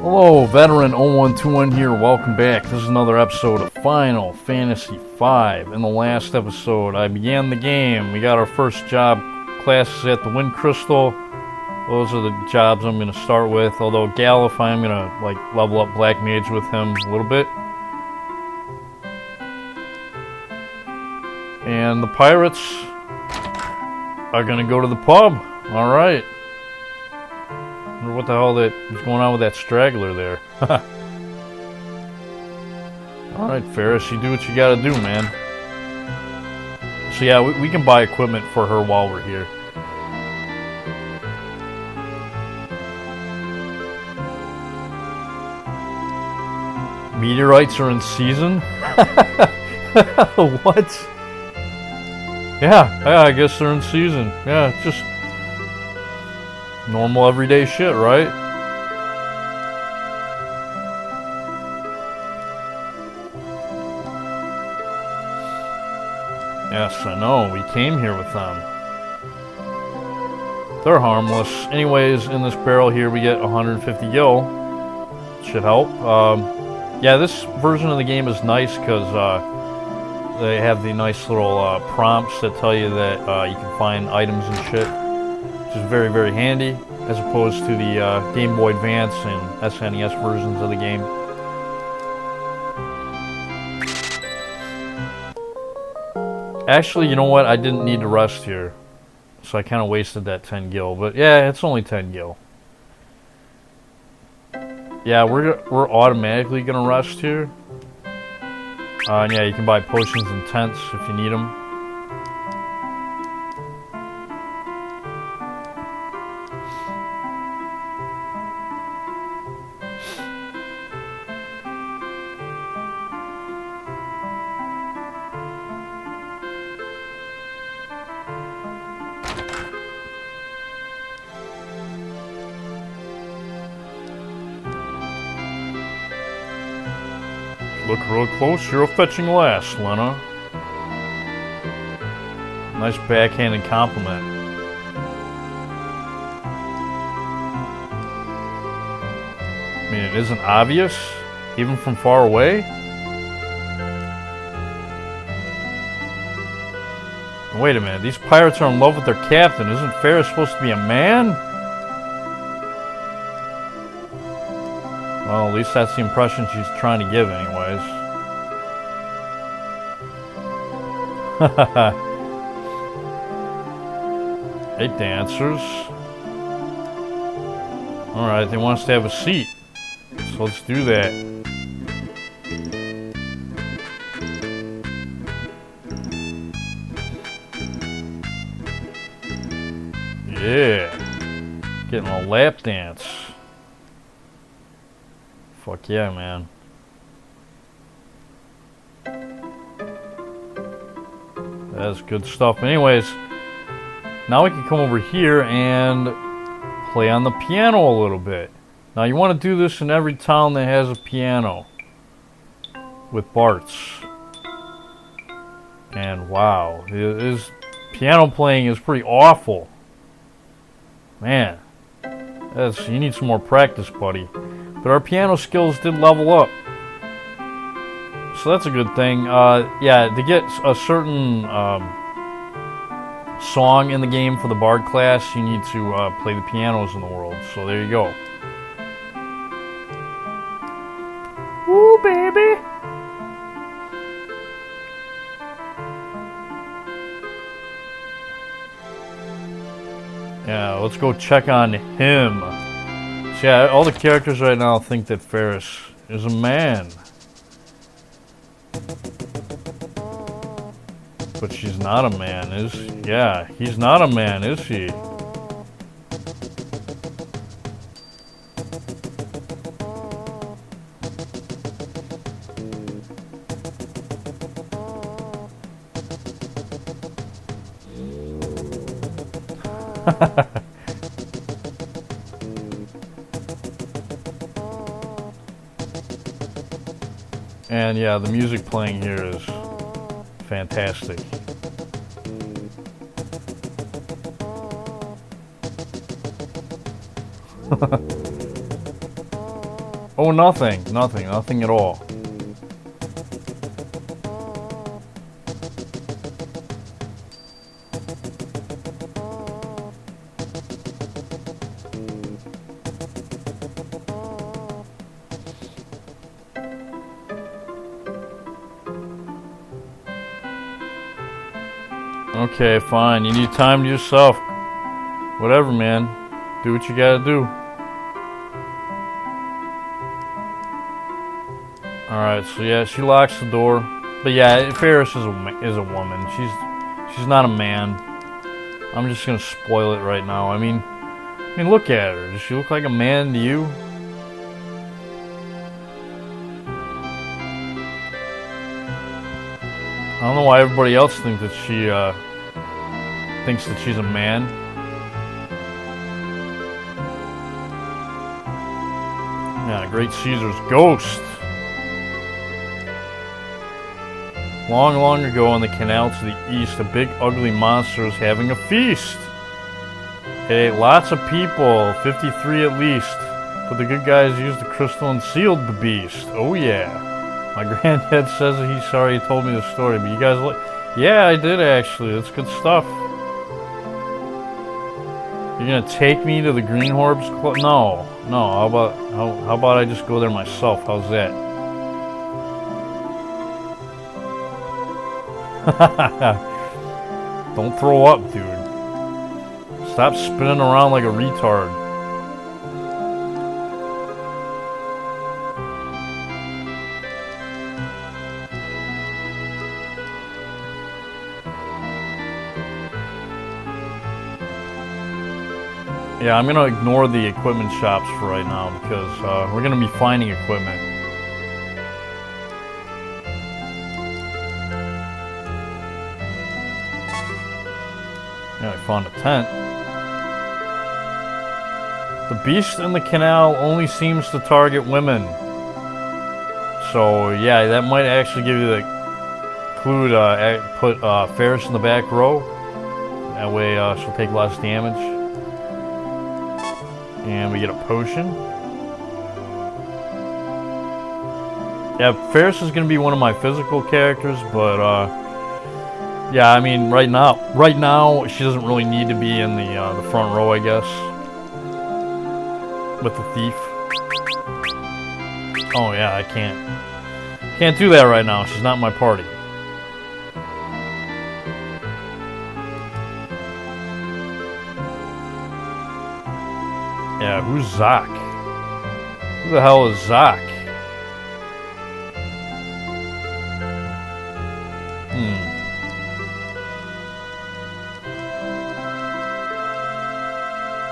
Hello, veteran 0121 here. Welcome back. This is another episode of Final Fantasy V. In the last episode, I began the game. We got our first job classes at the Wind Crystal. Those are the jobs I'm going to start with. Although Galif, I'm going to level up Black Mage with him a little bit. And the pirates are going to go to the pub. All right. I wonder what the hell that was going on with that straggler there. Alright, Ferris, you do what you gotta do, man. So yeah, we can buy equipment for her while we're here. Meteorites are in season? What? Yeah, I guess they're in season. Yeah, just normal everyday shit, right? Yes, I know. We came here with them. They're harmless. Anyways, in this barrel here we get 150 gil. Should help. Yeah, this version of the game is nice because they have the nice little prompts that tell you that you can find items and shit. Which is very, very handy, as opposed to the Game Boy Advance and SNES versions of the game. Actually, you know what? I didn't need to rest here, so I kind of wasted that 10 gil. But yeah, it's only 10 gil. Yeah, we're automatically gonna rest here. And yeah, you can buy potions and tents if you need them. Look real close, you're a fetching lass, Lena. Nice backhanded compliment. I mean, it isn't obvious, even from far away. Wait a minute, these pirates are in love with their captain. Isn't Ferris supposed to be a man? Well, at least that's the impression she's trying to give anyways. Hey, dancers. Alright, they want us to have a seat. So let's do that. Yeah. Getting a lap dance. Fuck yeah, man. That's good stuff. Anyways, now we can come over here and play on the piano a little bit. Now you want to do this in every town that has a piano with Bart's. And wow, his piano playing is pretty awful. Man, you need some more practice, buddy. But our piano skills did level up. So that's a good thing. Yeah, to get a certain song in the game for the Bard class, you need to play the pianos in the world. So there you go. Woo, baby! Yeah, let's go check on him. So yeah, all the characters right now think that Ferris is a man. But she's not a man, is she? Yeah, he's not a man, is he? And yeah, the music playing here is fantastic. Oh, nothing. Nothing at all. Okay, fine. You need time to yourself. Whatever, man. Do what you gotta do. Alright, so yeah, she locks the door. But yeah, Ferris is a woman. She's not a man. I'm just gonna spoil it right now. I mean, look at her. Does she look like a man to you? I don't know why everybody else thinks that she's a man. Yeah, Great Caesar's ghost. Long, long ago on the canal to the east, a big ugly monster was having a feast. It ate lots of people, 53 at least. But the good guys used the crystal and sealed the beast. Oh yeah. My granddad says that he's sorry he told me the story, but you guys yeah, I did actually. That's good stuff. You're gonna take me to the Green Orbs Club? No. How about I just go there myself? How's that? Don't throw up, dude. Stop spinning around like a retard. Yeah, I'm gonna ignore the equipment shops for right now because we're gonna be finding equipment. Yeah, I found a tent. The beast in the canal only seems to target women. So yeah, that might actually give you the clue to put Ferris in the back row. That way she'll take less damage. And we get a potion. Yeah, Ferris is going to be one of my physical characters, but yeah, I mean, right now she doesn't really need to be in the front row, I guess, with the thief. Oh yeah, I can't do that right now. She's not in my party. Yeah, who's Zach? Who the hell is Zach?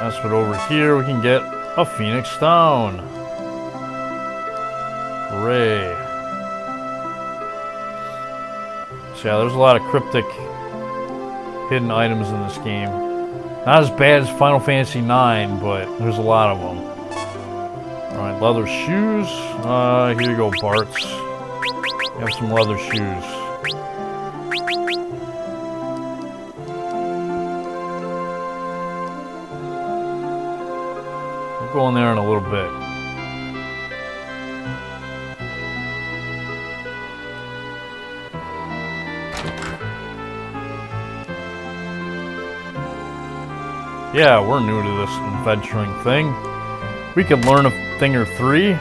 That's what over here we can get a Phoenix Stone. Hooray. So yeah, there's a lot of cryptic hidden items in this game. Not as bad as Final Fantasy IX, but there's a lot of them. Alright, leather shoes. Here you go, Bart's. You have some leather shoes. We'll go in there in a little bit. Yeah, we're new to this adventuring thing. We could learn a thing or three.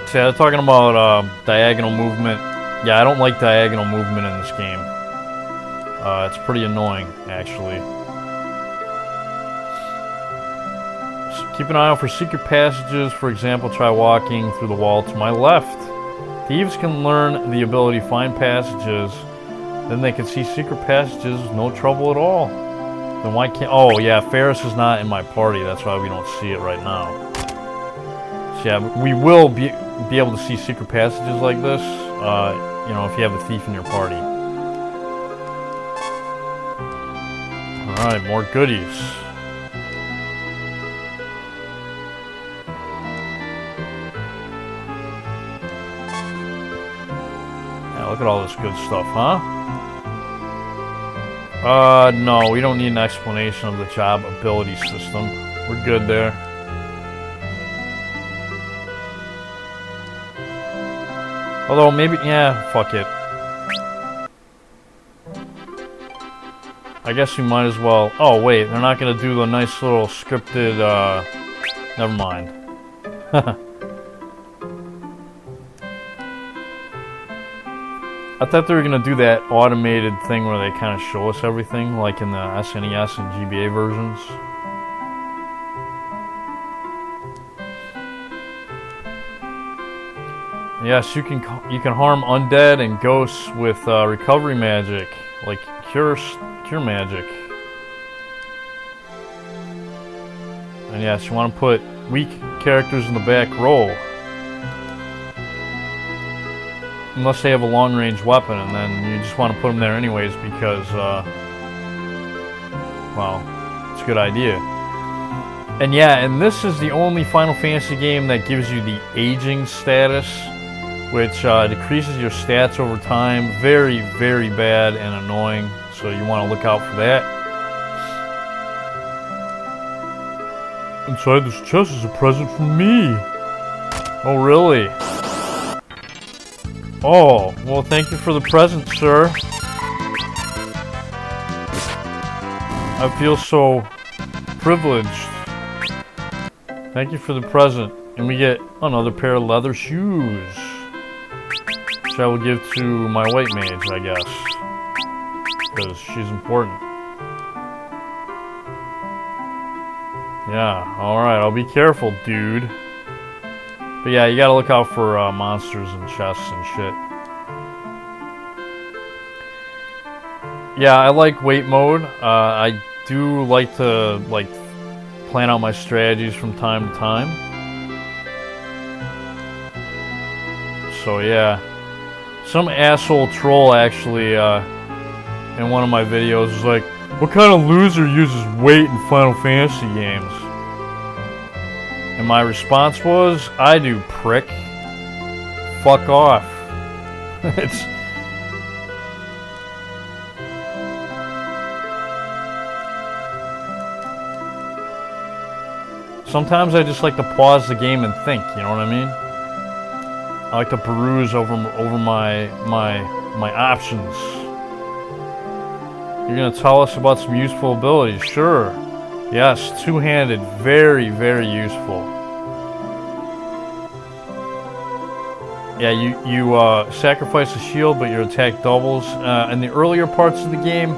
See, they're talking about diagonal movement. Yeah, I don't like diagonal movement in this game. It's pretty annoying, actually. So keep an eye out for secret passages. For example, try walking through the wall to my left. Thieves can learn the ability to find passages. Then they can see secret passages, no trouble at all. Then why can't... Oh, yeah, Ferris is not in my party. That's why we don't see it right now. So, yeah, we will be able to see secret passages like this, you know, if you have a thief in your party. Alright, more goodies. Yeah, look at all this good stuff, huh? No, we don't need an explanation of the job ability system. We're good there. Although, maybe, yeah, fuck it. I guess we might as well. Oh, wait, they're not gonna do the nice little scripted, never mind. I thought they were gonna do that automated thing where they kind of show us everything, like in the SNES and GBA versions. Yes, you can harm undead and ghosts with recovery magic, like cure magic. And yes, you want to put weak characters in the back row. Unless they have a long-range weapon, and then you just want to put them there anyways because, well, it's a good idea. And yeah, and this is the only Final Fantasy game that gives you the aging status, which decreases your stats over time. Very, very bad and annoying, so you want to look out for that. Inside this chest is a present from me. Oh, really? Oh, well, thank you for the present, sir. I feel so privileged. Thank you for the present. And we get another pair of leather shoes, which I will give to my white mage, I guess, because she's important. Yeah, alright, I'll be careful, dude. But yeah, you gotta look out for monsters and chests and shit. Yeah, I like wait mode. I do like to plan out my strategies from time to time. So yeah, some asshole troll actually in one of my videos was like, "What kind of loser uses wait in Final Fantasy games?" And my response was, I do, prick. Fuck off. It's... Sometimes I just like to pause the game and think, you know what I mean? I like to peruse over my options. You're gonna tell us about some useful abilities, sure. Yes, two-handed, very, very useful. Yeah, you sacrifice a shield, but your attack doubles. In the earlier parts of the game,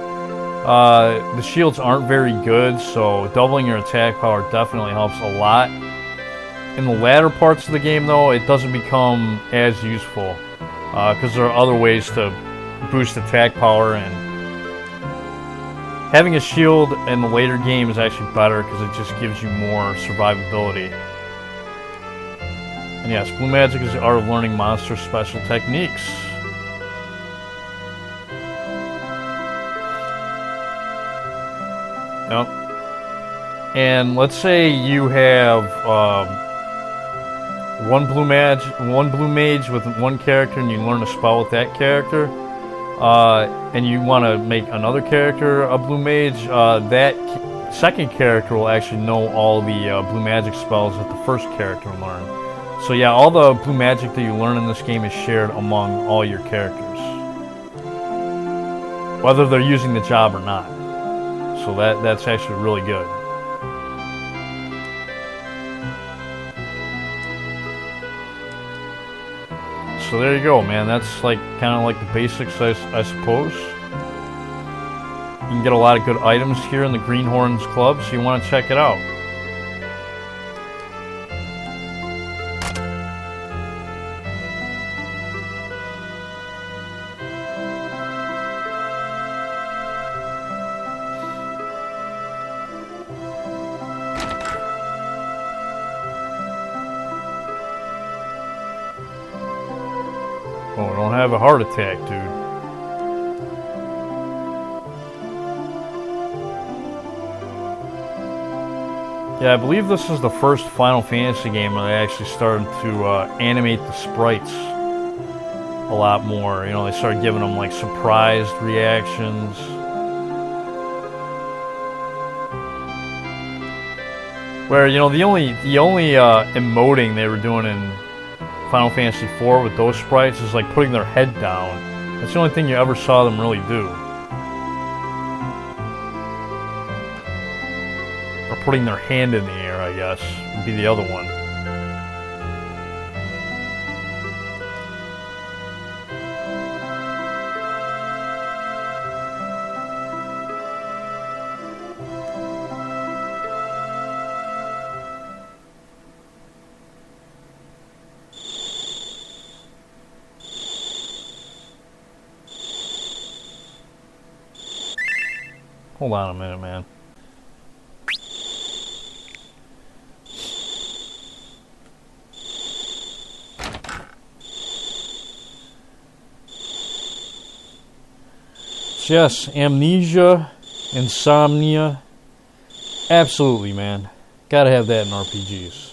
the shields aren't very good, so doubling your attack power definitely helps a lot. In the latter parts of the game, though, it doesn't become as useful, because there are other ways to boost attack power, and having a shield in the later game is actually better because it just gives you more survivability. And yes, blue magic is the art of learning monster special techniques. Yep. And let's say you have one blue mage with one character, and you learn a spell with that character. And you want to make another character a blue mage, that second character will actually know all the blue magic spells that the first character learned. So yeah, all the blue magic that you learn in this game is shared among all your characters, whether they're using the job or not. So that's actually really good. So there you go, man. That's kind of like the basics, I suppose. You can get a lot of good items here in the Greenhorns Club, so you want to check it out. Oh, don't have a heart attack, dude. Yeah, I believe this is the first Final Fantasy game where they actually started to animate the sprites a lot more. You know, they started giving them like surprised reactions. Where, you know, the only emoting they were doing in Final Fantasy IV with those sprites is like putting their head down. That's the only thing you ever saw them really do. Or putting their hand in the air, I guess, would be the other one. Hold on a minute, man. Yes, amnesia, insomnia. Absolutely, man. Gotta have that in RPGs.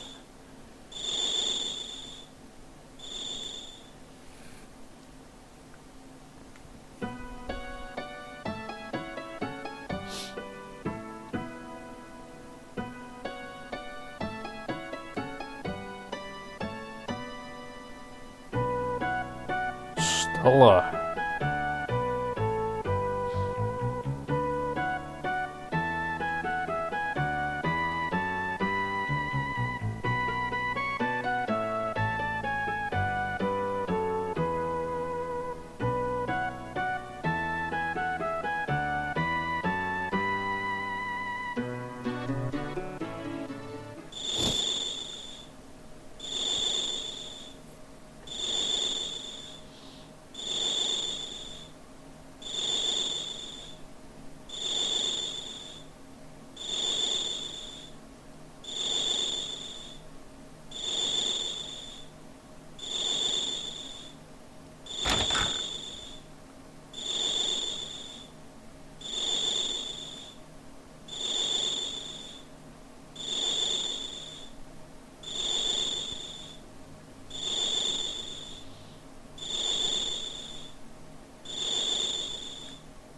Stella.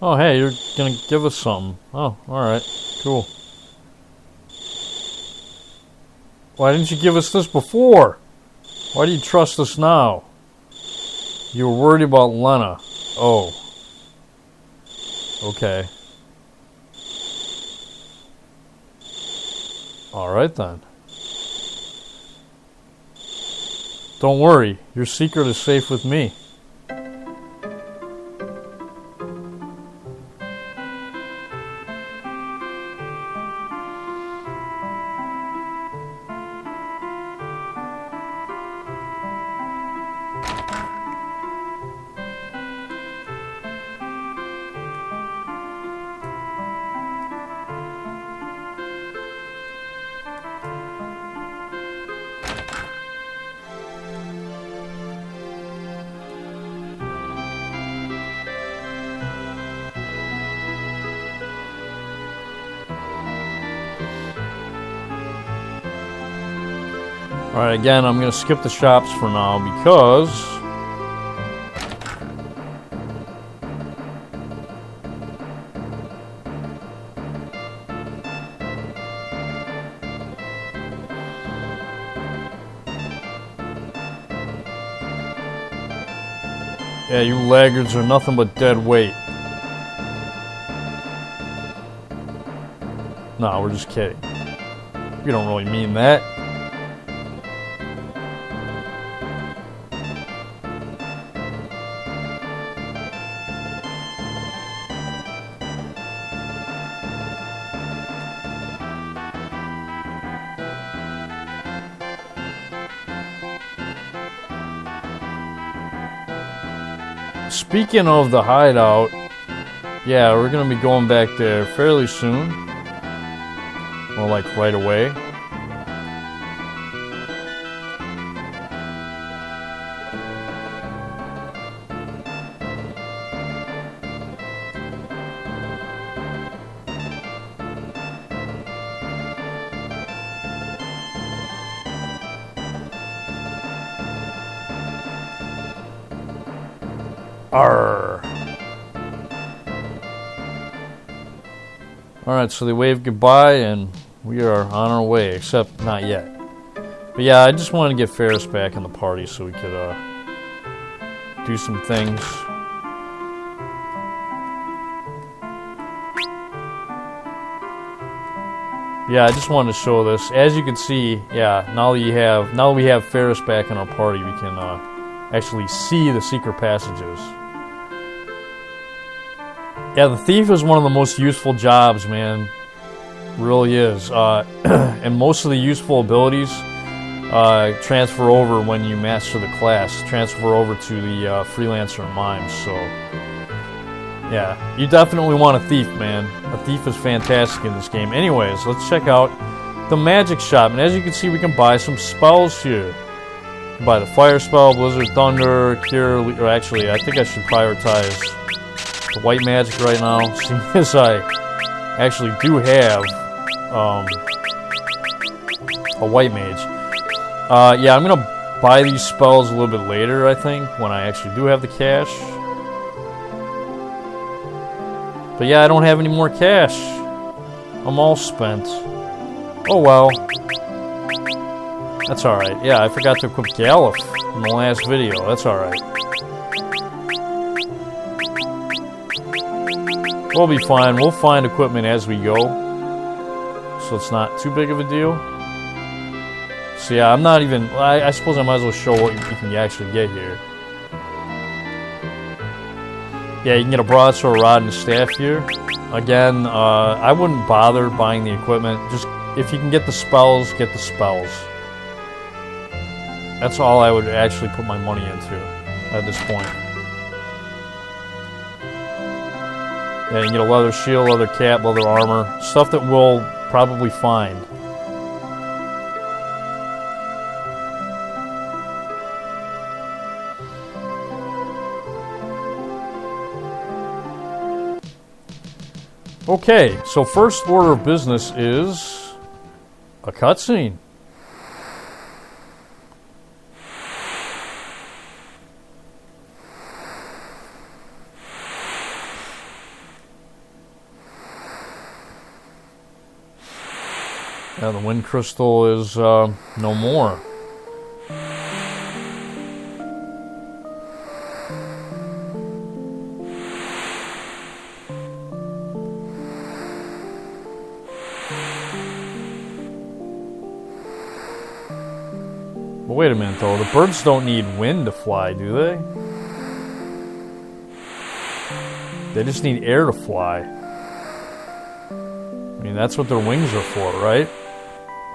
Oh, hey, you're gonna give us something. Oh, alright. Cool. Why didn't you give us this before? Why do you trust us now? You were worried about Lena. Oh. Okay. Alright then. Don't worry, your secret is safe with me. Alright, again, I'm going to skip the shops for now because yeah, you laggards are nothing but dead weight. No, we're just kidding. We don't really mean that. Speaking of the hideout, yeah, we're going to be going back there fairly soon. Well, like right away. Arr. Alright, so they wave goodbye and We are on our way, except not yet. But yeah, I just wanted to get Ferris back in the party so we could do some things. Yeah, I just wanted to show this. As you can see, yeah, now that we have Ferris back in our party, we can actually see the secret passages. Yeah, the thief is one of the most useful jobs, man. Really is. And most of the useful abilities transfer over when you master the class. Transfer over to the freelancer and mimes. So, yeah, you definitely want a thief, man. A thief is fantastic in this game. Anyways, let's check out the magic shop. And as you can see, we can buy some spells here. Buy the fire spell, blizzard, thunder, cure. Or actually, I think I should prioritize the white magic right now, seeing as I actually do have a white mage. Yeah, I'm gonna buy these spells a little bit later, I think, when I actually do have the cash. But yeah, I don't have any more cash. I'm all spent. Oh well. That's alright. Yeah, I forgot to equip Galuf in the last video. That's alright. We'll be fine. We'll find equipment as we go. So it's not too big of a deal. So yeah, I'm not even... I suppose I might as well show what you can actually get here. Yeah, you can get a broadsword, rod, and a staff here. Again, I wouldn't bother buying the equipment. Just, if you can get the spells, get the spells. That's all I would actually put my money into at this point. Yeah, you can get a leather shield, leather cap, leather armor. Stuff that we'll probably find. Okay, so first order of business is a cutscene. Yeah, the wind crystal is no more. But wait a minute though, the birds don't need wind to fly, do they? They just need air to fly. I mean, that's what their wings are for, right?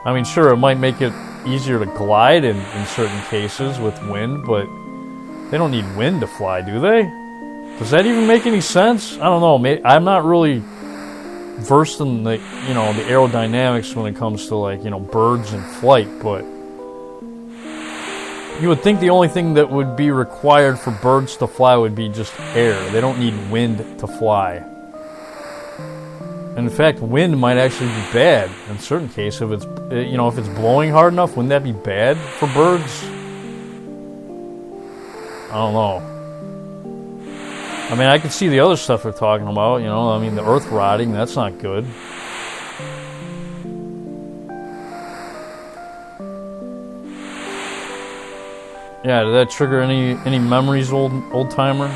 I mean, sure, it might make it easier to glide in certain cases with wind, but they don't need wind to fly, do they? Does that even make any sense? I don't know. I'm not really versed in the, the aerodynamics when it comes to, like, birds in flight, but you would think the only thing that would be required for birds to fly would be just air. They don't need wind to fly. And in fact, wind might actually be bad in certain cases. If it's, if it's blowing hard enough, wouldn't that be bad for birds? I don't know. I mean, I can see the other stuff they're talking about, I mean, the earth rotting, that's not good. Yeah, did that trigger any memories, old timer?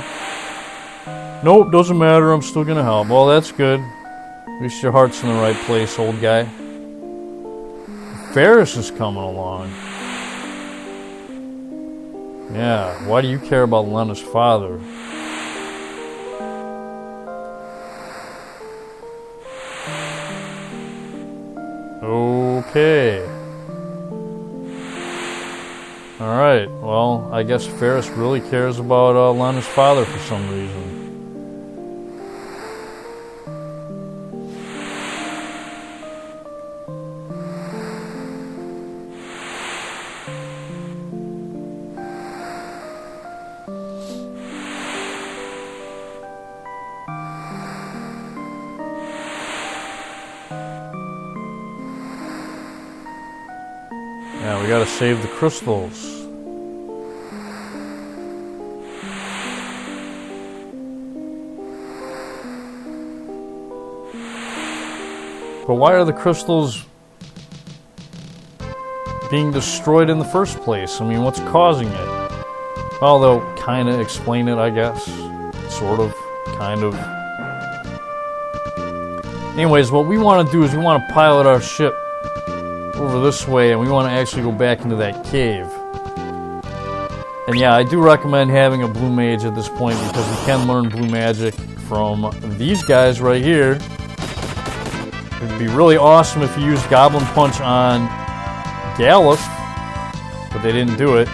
Nope, doesn't matter, I'm still gonna help. Well, that's good. At least your heart's in the right place, old guy. Ferris is coming along. Yeah, why do you care about Lena's father? Okay. Alright, well, I guess Ferris really cares about Lena's father for some reason. Yeah, we gotta save the crystals. But why are the crystals being destroyed in the first place? I mean, what's causing it? Well, they'll kind of explain it, I guess. Sort of. Kind of. Anyways, what we want to do is we want to pilot our ship over this way, and we want to actually go back into that cave. And yeah, I do recommend having a blue mage at this point because we can learn blue magic from these guys right here. It'd be really awesome if you used Goblin Punch on Galuf, but they didn't do it.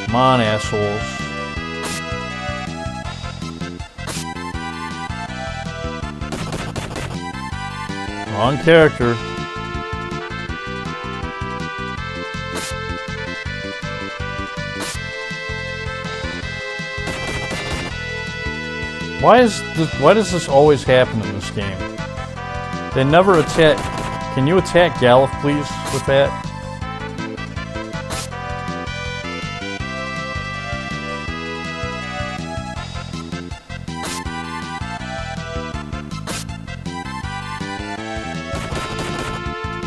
Come on, assholes. Wrong character. Why does this always happen in this game? They never attack. Can you attack Galuf, please, with that?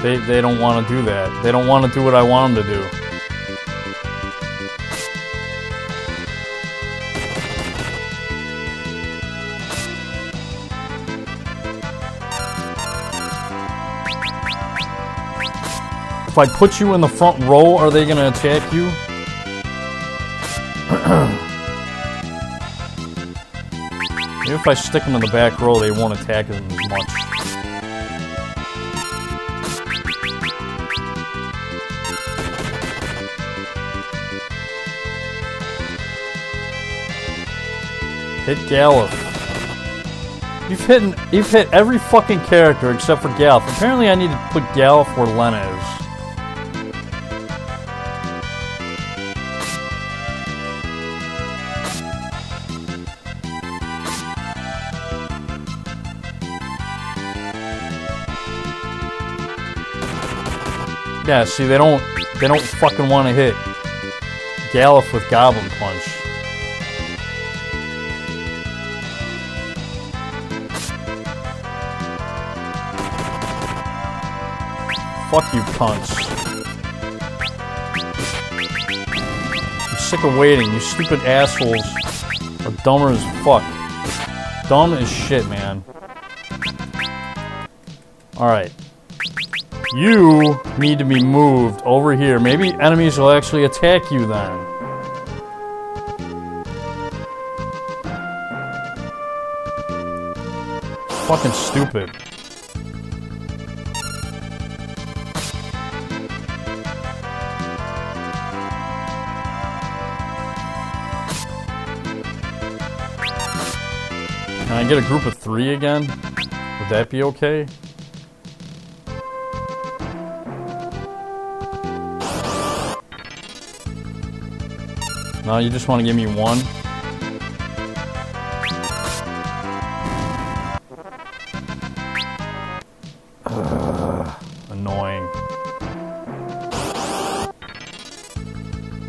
They don't want to do that. They don't want to do what I want them to do. If I put you in the front row, are they going to attack you? Maybe if I stick them in the back row, they won't attack them as much. Hit Galuf. You've hit every fucking character except for Galuf. Apparently I need to put Galuf where Lena is. Yeah, see, they don't fucking want to hit Galuf with Goblin Punch. Fuck you, cunts. I'm sick of waiting. You stupid assholes are dumber as fuck. Dumb as shit, man. Alright. You need to be moved over here. Maybe enemies will actually attack you then. Fucking stupid. Can I get a group of 3 again? Would that be okay? No, you just want to give me 1? Annoying.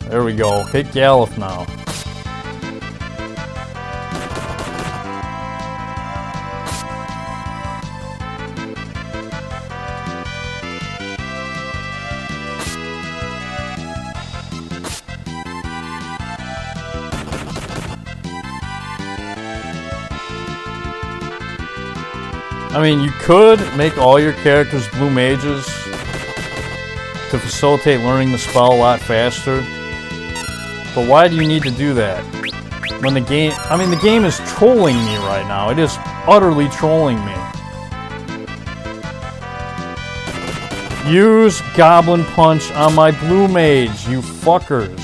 There we go. Hit Galuf now. I mean, you could make all your characters blue mages to facilitate learning the spell a lot faster. But why do you need to do that? When the game... I mean, the game is trolling me right now. It is utterly trolling me. Use Goblin Punch on my blue mage, you fuckers.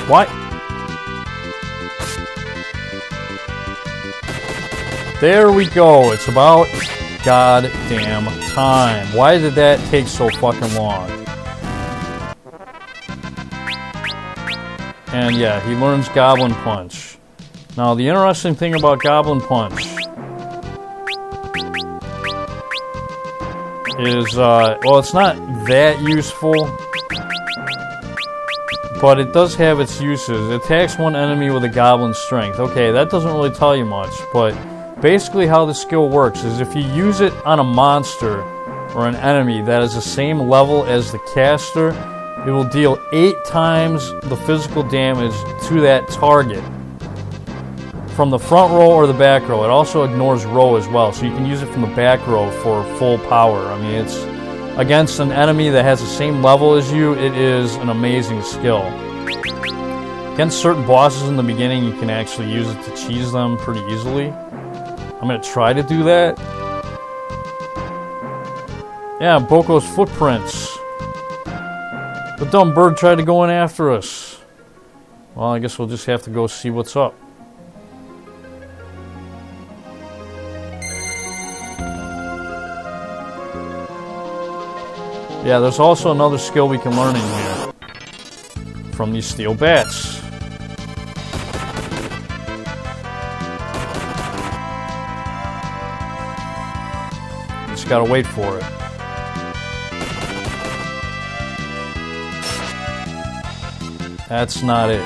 What? There we go. It's about goddamn time. Why did that take so fucking long? And yeah, he learns Goblin Punch. Now, the interesting thing about Goblin Punch is, well, it's not that useful, but it does have its uses. It attacks one enemy with a Goblin Strength. Okay, that doesn't really tell you much, but basically how the skill works is if you use it on a monster or an enemy that is the same level as the caster, it will deal 8 times the physical damage to that target from the front row or the back row. It also ignores row as well, so you can use it from the back row for full power. I mean, it's against an enemy that has the same level as you, it is an amazing skill. Against certain bosses in the beginning, you can actually use it to cheese them pretty easily. I'm going to try to do that. Yeah, Boko's footprints. The dumb bird tried to go in after us. Well, I guess we'll just have to go see what's up. Yeah, there's also another skill we can learn in here from these steel bats. Just gotta wait for it. That's not it.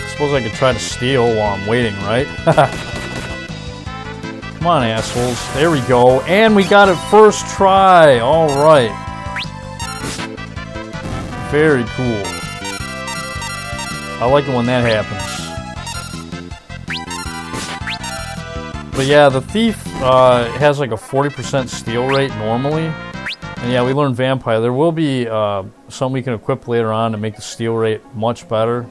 Suppose I could try to steal while I'm waiting, right? Come on, assholes. There we go. And we got it first try. All right. Very cool. I like it when that happens. But yeah, the thief has like a 40% steal rate normally. And yeah, we learned vampire. There will be something we can equip later on to make the steal rate much better.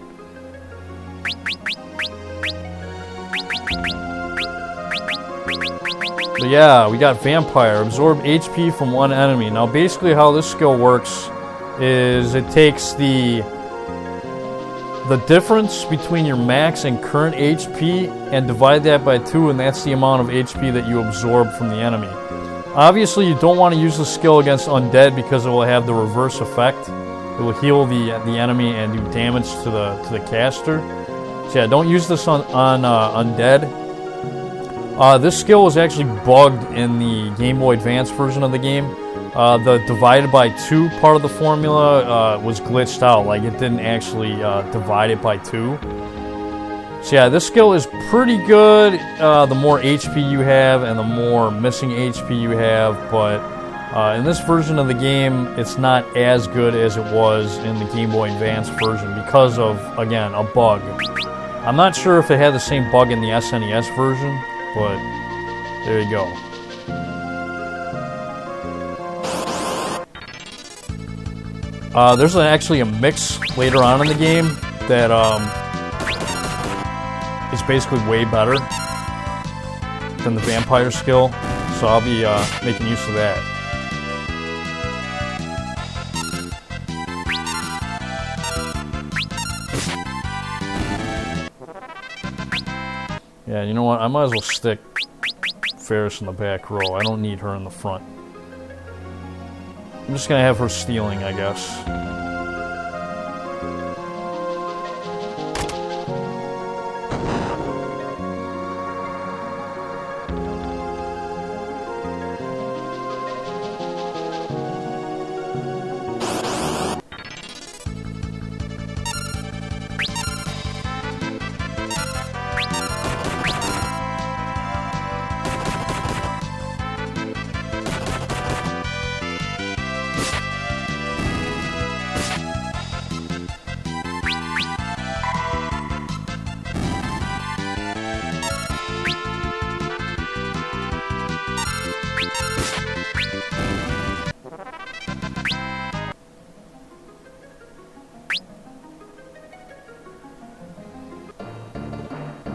But yeah, we got vampire. Absorb HP from one enemy. Now basically how this skill works is it takes the difference between your max and current HP and divide that by 2, and that's the amount of HP that you absorb from the enemy. Obviously, you don't want to use the skill against undead because it will have the reverse effect. It will heal the enemy and do damage to the caster. So yeah, don't use this on undead. This skill was actually bugged in the Game Boy Advance version of the game. The divided by 2 part of the formula was glitched out. Like, it didn't actually divide it by 2. So yeah, this skill is pretty good. The more HP you have and the more missing HP you have. But in this version of the game, it's not as good as it was in the Game Boy Advance version because of, again, a bug. I'm not sure if it had the same bug in the SNES version, but there you go. There's actually a mix later on in the game that is basically way better than the vampire skill, so I'll be making use of that. Yeah, you know what? I might as well stick Ferris in the back row. I don't need her in the front. I'm just gonna have her stealing, I guess.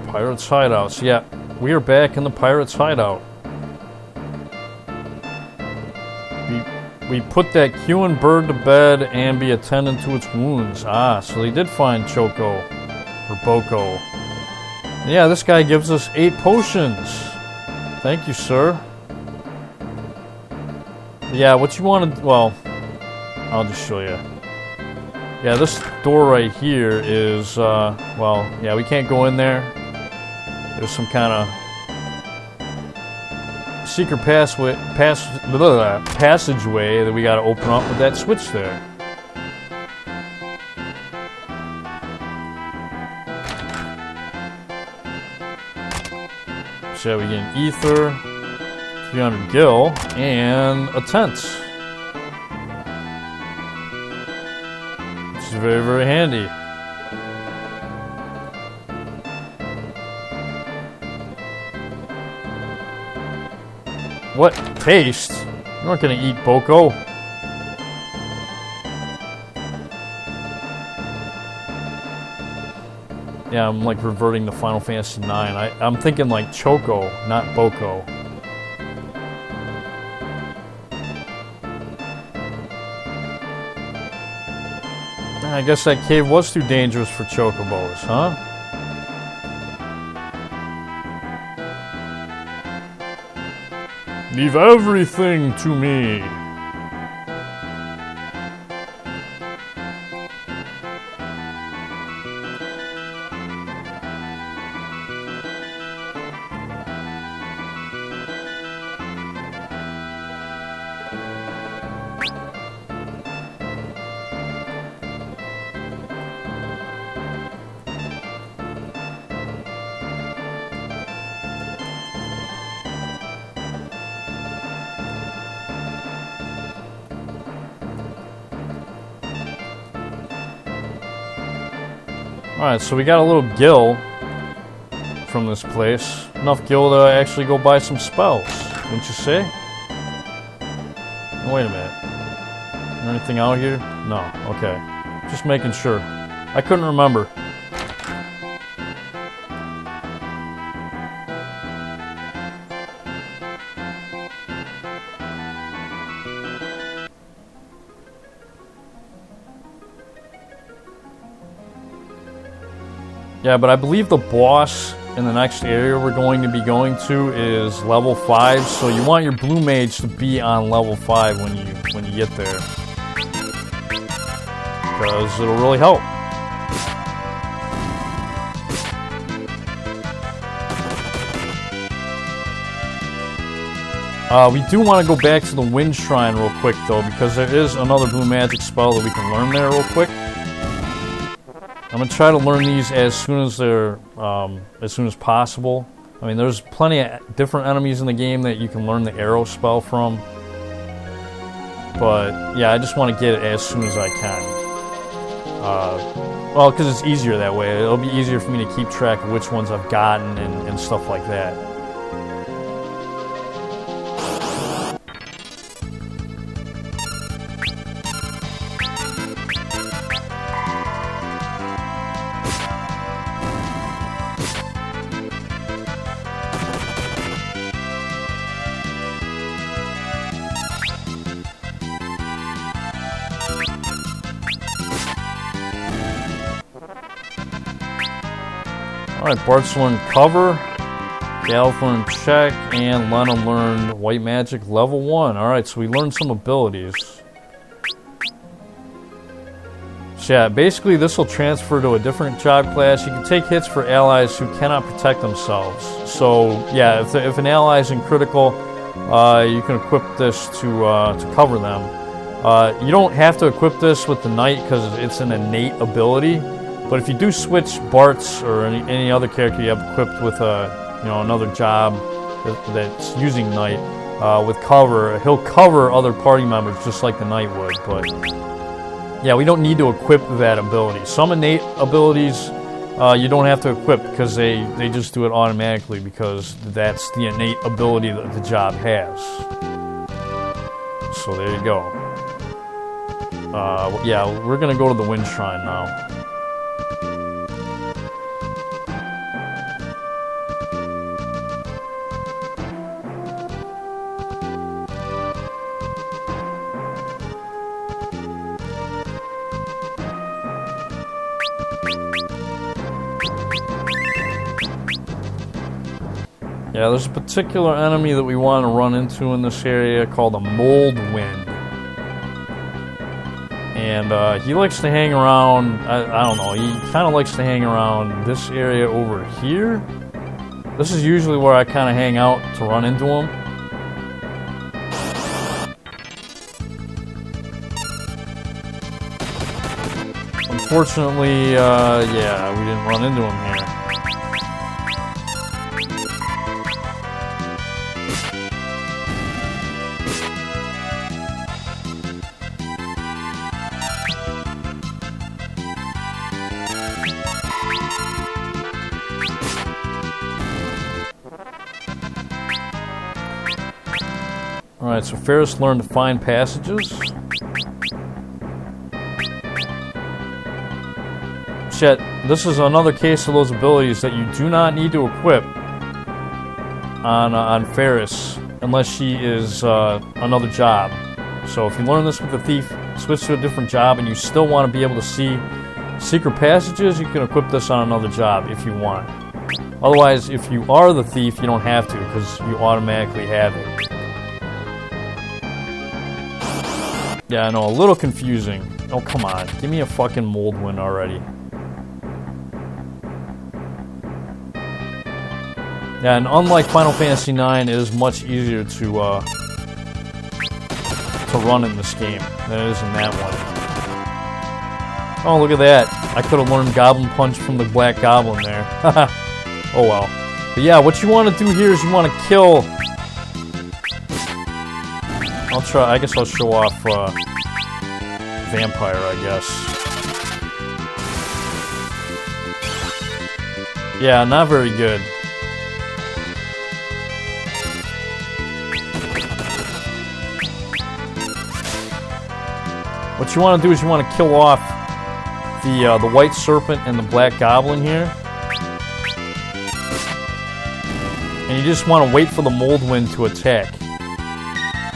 Pirates hideouts. Yeah, we are back in the Pirates hideout. We put that Qin bird to bed and be attendant to its wounds. Ah, so they did find Choco or Boko. Yeah, this guy gives us 8 potions. Thank you, sir. Yeah, what you want to... Well, I'll just show you. Yeah, this door right here is... well, yeah, we can't go in there. There's some kind of secret passageway that we got to open up with that switch there. So we get an ether, 300 gil, and a tent. Which is very, very handy. What? Paste? You aren't gonna eat Boko. Yeah, I'm like reverting to Final Fantasy IX. I'm thinking like Choco, not Boko. I guess that cave was too dangerous for chocobos, huh? Leave everything to me. Alright, so we got a little gil from this place. Enough gil to actually go buy some spells, wouldn't you say? Oh, wait a minute. Is there anything out here? No, okay. Just making sure. I couldn't remember. Yeah, but I believe the boss in the next area we're going to be going to is level 5, so you want your blue mage to be on level 5 when you get there. Because it'll really help. We do want to go back to the Wind Shrine real quick though, because there is another blue magic spell that we can learn there real quick. I'm gonna try to learn these as soon as possible. I mean, there's plenty of different enemies in the game that you can learn the arrow spell from. But yeah, I just want to get it as soon as I can. Well, because it's easier that way. It'll be easier for me to keep track of which ones I've gotten and stuff like that. Alright, Bart's learned cover, Gal's learned check, and Lena learned white magic level 1. Alright, so we learned some abilities. So yeah, basically this will transfer to a different job class. You can take hits for allies who cannot protect themselves. So yeah, if an ally is in critical, you can equip this to cover them. You don't have to equip this with the knight because it's an innate ability. But if you do switch Bart's or any other character you have equipped with another job that's using Knight with cover, he'll cover other party members just like the Knight would. But yeah, we don't need to equip that ability. Some innate abilities you don't have to equip because they just do it automatically because that's the innate ability that the job has. So there you go. Yeah, we're gonna go to the Wind Shrine now. Yeah, there's a particular enemy that we want to run into in this area called a Mold Wind. And he likes to hang around, I don't know, he kind of likes to hang around this area over here. This is usually where I kind of hang out to run into him. Unfortunately, yeah, we didn't run into him here. Alright, so Ferris learned to find passages. Shit, this is another case of those abilities that you do not need to equip on Ferris unless she is another job. So if you learn this with the thief, switch to a different job, and you still want to be able to see secret passages, you can equip this on another job if you want. Otherwise, if you are the thief, you don't have to because you automatically have it. Yeah, I know, a little confusing. Oh, come on. Give me a fucking mold win already. Yeah, and unlike Final Fantasy IX, it is much easier to run in this game than it is in that one. Oh, look at that. I could have learned Goblin Punch from the Black Goblin there. Oh well. But yeah, what you want to do here is you want to kill... I guess I'll show off Vampire, I guess. Yeah, not very good. What you want to do is you want to kill off the White Serpent and the Black Goblin here. And you just want to wait for the Mold Wind to attack.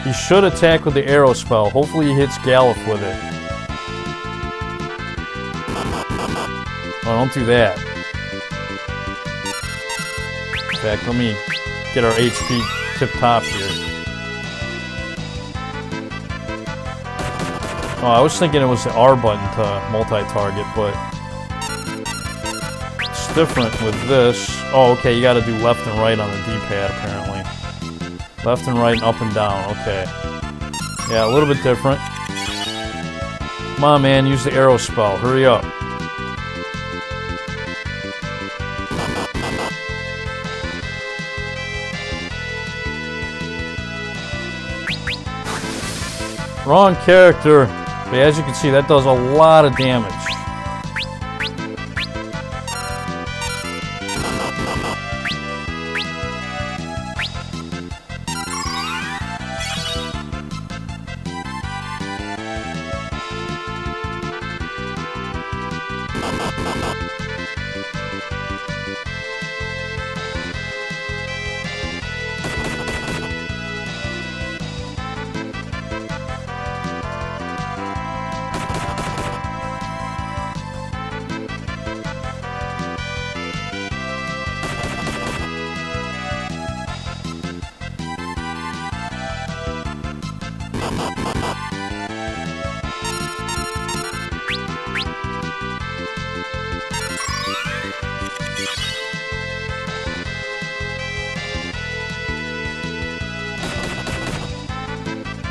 He should attack with the arrow spell. Hopefully he hits Galuf with it. Oh, don't do that. In fact, let me get our HP tip-top here. Oh, I was thinking it was the R button to multi-target, but it's different with this. Oh, okay, you gotta do left and right on the D-pad, apparently. Left and right and up and down, okay. Yeah, a little bit different. Come on, man, use the arrow spell. Hurry up. Wrong character. But as you can see, that does a lot of damage.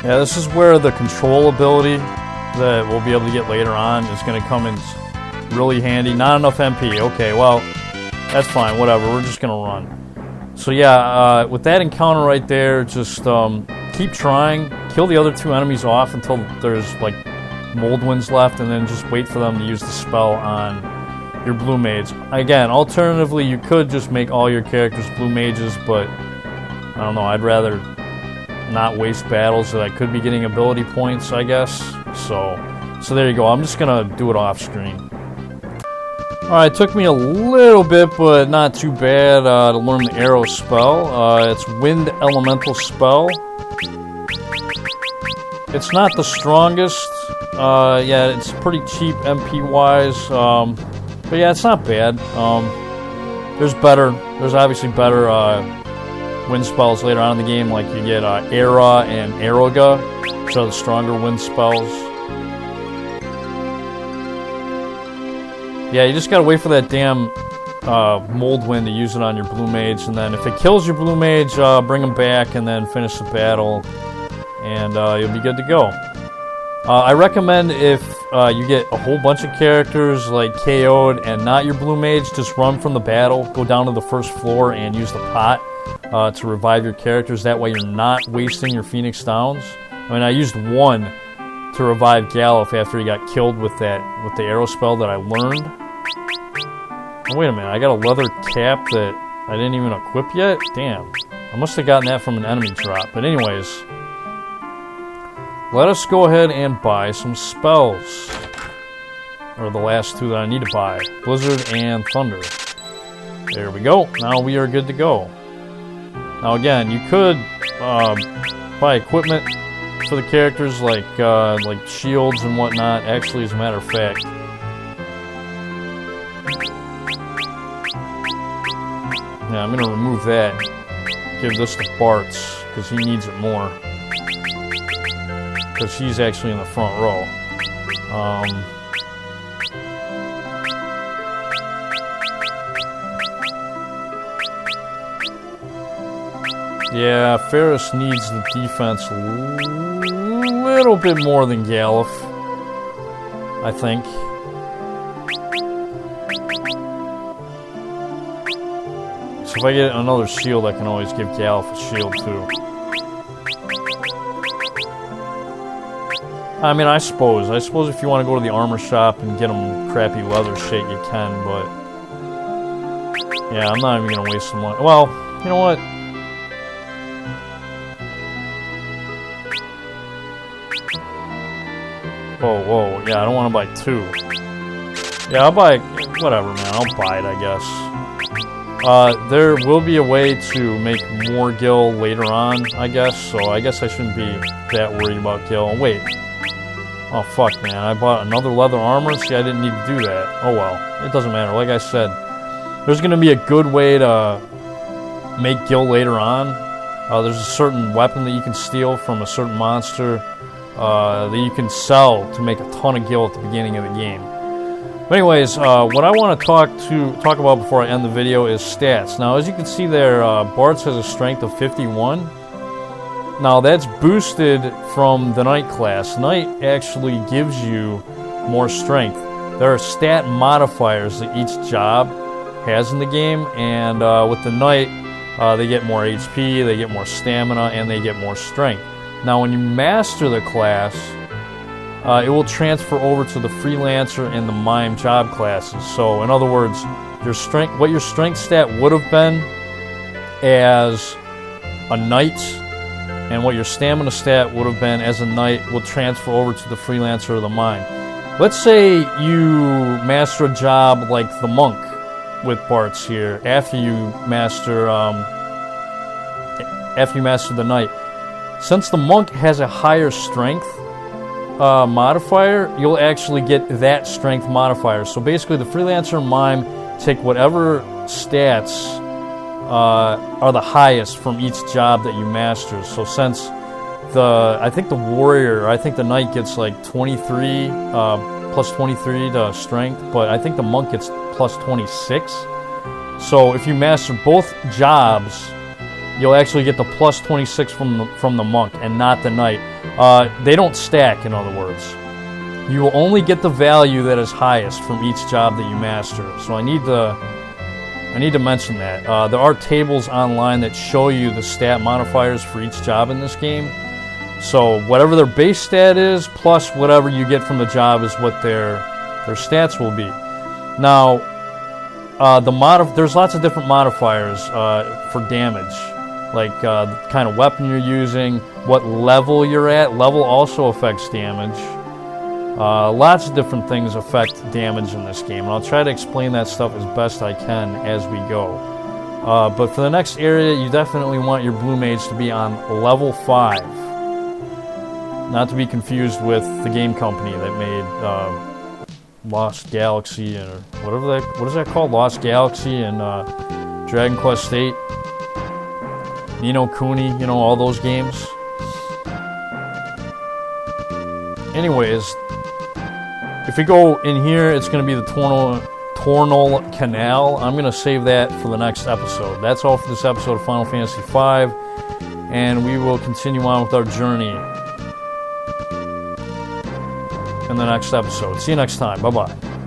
Yeah, this is where the control ability that we'll be able to get later on is going to come in really handy. Not enough MP. Okay, well, that's fine. Whatever. We're just going to run. So yeah, with that encounter right there, just keep trying. Kill the other two enemies off until there's like mold winds left, and then just wait for them to use the spell on your blue mage. Again, alternatively, you could just make all your characters blue mages, but I don't know. I'd rather not waste battles that I could be getting ability points, I guess. So there you go. I'm just gonna do it off screen. Alright, it took me a little bit, but not too bad to learn the arrow spell. It's wind elemental spell. It's not the strongest. Yeah, it's pretty cheap MP wise. But yeah, it's not bad. There's obviously better wind spells later on in the game, like you get Era and Aeroga, which are the stronger wind spells. Yeah, you just gotta wait for that damn mold wind to use it on your blue mage, and then if it kills your blue mage, bring him back and then finish the battle, and you'll be good to go. I recommend if you get a whole bunch of characters like KO'd and not your blue mage, just run from the battle, go down to the first floor and use the pot to revive your characters. That way you're not wasting your Phoenix Downs. I mean, I used one to revive Galuf after he got killed with the arrow spell that I learned. Oh, wait a minute, I got a leather cap that I didn't even equip yet? Damn. I must have gotten that from an enemy drop. But anyways, let us go ahead and buy some spells. Or the last two that I need to buy. Blizzard and Thunder. There we go. Now we are good to go. Now again, you could buy equipment for the characters like shields and whatnot. Actually, as a matter of fact, yeah, I'm going to remove that. Give this to Bart's, because he needs it more. Because he's actually in the front row. Yeah, Ferris needs the defense a little bit more than Galuf, I think. So if I get another shield, I can always give Galuf a shield too. I mean, I suppose if you want to go to the armor shop and get him crappy leather shit, you can, but yeah, I'm not even gonna waste some money. Well, you know what? Whoa, yeah, I don't want to buy two. Yeah, I'll buy, whatever, man, I'll buy it, I guess. There will be a way to make more gil later on, I guess, so I guess I shouldn't be that worried about gil. Wait. Oh, fuck, man, I bought another leather armor? See, I didn't need to do that. Oh, well, it doesn't matter. Like I said, there's going to be a good way to make gil later on. There's a certain weapon that you can steal from a certain monster that you can sell to make a ton of gil at the beginning of the game. But anyways, what I want to talk about before I end the video is stats. Now, as you can see there, Bart's has a strength of 51. Now, that's boosted from the Knight class. Knight actually gives you more strength. There are stat modifiers that each job has in the game, and with the Knight, they get more HP, they get more stamina, and they get more strength. Now, when you master the class, it will transfer over to the Freelancer and the Mime job classes. So, in other words, what your strength stat would have been as a Knight, and what your stamina stat would have been as a Knight will transfer over to the Freelancer or the Mime. Let's say you master a job like the Monk with Bart's here after you master the Knight. Since the Monk has a higher strength modifier, you'll actually get that strength modifier. So basically, the Freelancer and Mime take whatever stats are the highest from each job that you master. So since I think the Knight gets like 23 plus 23 to strength, but I think the Monk gets plus 26. So if you master both jobs, you'll actually get the plus 26 from the Monk and not the Knight. They don't stack, in other words. You will only get the value that is highest from each job that you master. So I need to mention that. There are tables online that show you the stat modifiers for each job in this game. So whatever their base stat is, plus whatever you get from the job is what their stats will be. Now, there's lots of different modifiers for damage. Like the kind of weapon you're using, what level you're at. Level also affects damage. Lots of different things affect damage in this game, and I'll try to explain that stuff as best I can as we go. But for the next area, you definitely want your Blue Mage to be on level 5. Not to be confused with the game company that made Lost Galaxy, or what is that called? Lost Galaxy and Dragon Quest VIII. Ni no Kuni, all those games. Anyways, if we go in here, it's going to be the Torna Canal. I'm going to save that for the next episode. That's all for this episode of Final Fantasy V, and we will continue on with our journey. in the next episode. See you next time. Bye-bye.